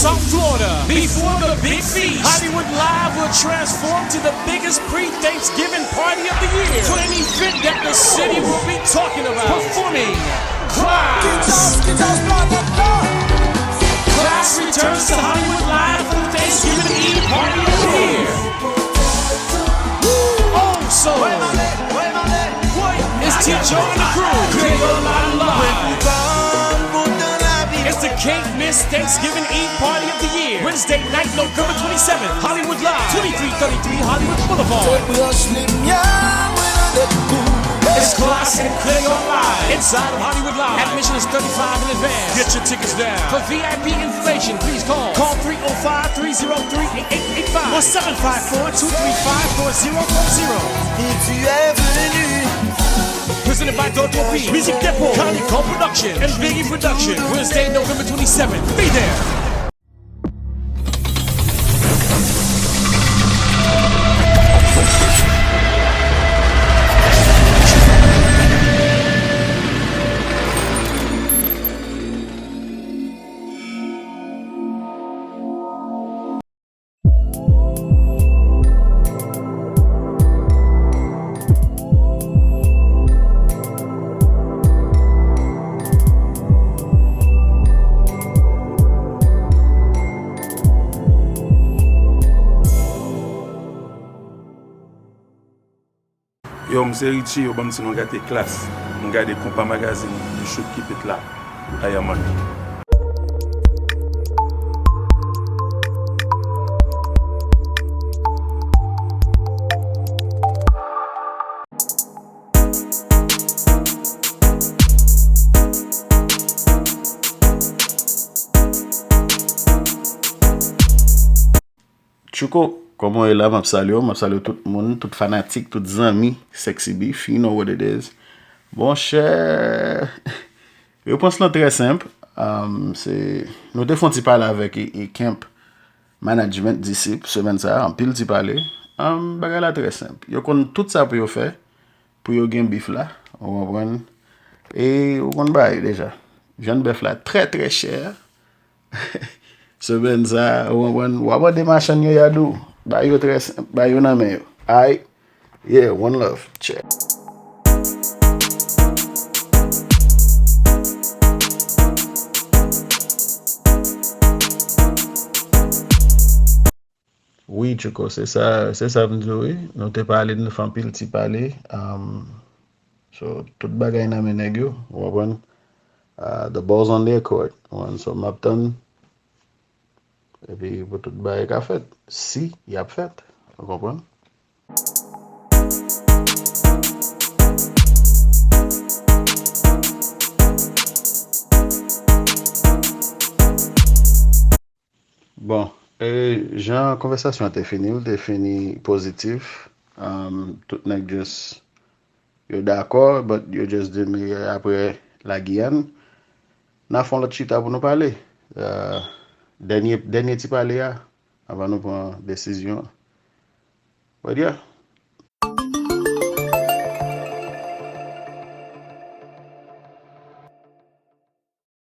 South Florida. Before the big feast, Hollywood Live will transform to the biggest pre-Thanksgiving party of the year. For an event that the city will be talking about. Performing Class. Class returns to Hollywood Live for the Thanksgiving Eve party of the year. Also, it's T-Joe and the crew. Creole Live. It's the Can't Miss Thanksgiving Eve party of the year. Wednesday night, November 27th, Hollywood Live, 2333 Hollywood Boulevard. It's Class and Creole Live inside of Hollywood Live. Admission is $35 in advance. Get your tickets now. For VIP information, please call 305-303-8885 or 754-235-4040. Presented by Dodo P, Music Depot, Connie Cole Production, and Biggie Production. Wednesday, November 27th. Be there. Yo, m'se Richie, yo, bon, si nous gâte classe. Nous gardons compas magazine, du shoot qui pète là. Ayaman. Chuko, comment est là, m'a salué tout le monde, tout fanatique, tout amis, sexy beef, you know what it is. Bon, cher, je pense que c'est très simple. C'est, nous devons parler avec et camp management d'ici, semaine ça, en pile d'y parler. Bagay là très simple. Yo kon tout ça pour yo faire, pour yo gen beef là, on comprend. Et on bail déjà. Jeune bœuf là très très cher. Semaine ça, on comprend. Des machines yo yadou. Ba yo très simple, ba yo nan men yo. Aïe. Yeah, one love. Check. Oui, Choco, c'est ça, oui. Nous te parlé de faire pile ti parler. So tout bagay nan men nèg yo, vous comprenez? The ball's on their court. So m'attend et puis pour tout bagay qu'a fait. Si, y a fait. Vous comprenez? Bon, Jean, conversation était fini positif. Tout nèg just yo d'accord, but yo just dit me après la Guyane, n'a font l'autre chita pour nous parler. Dernier ti parler avant nous prendre décision. But yeah,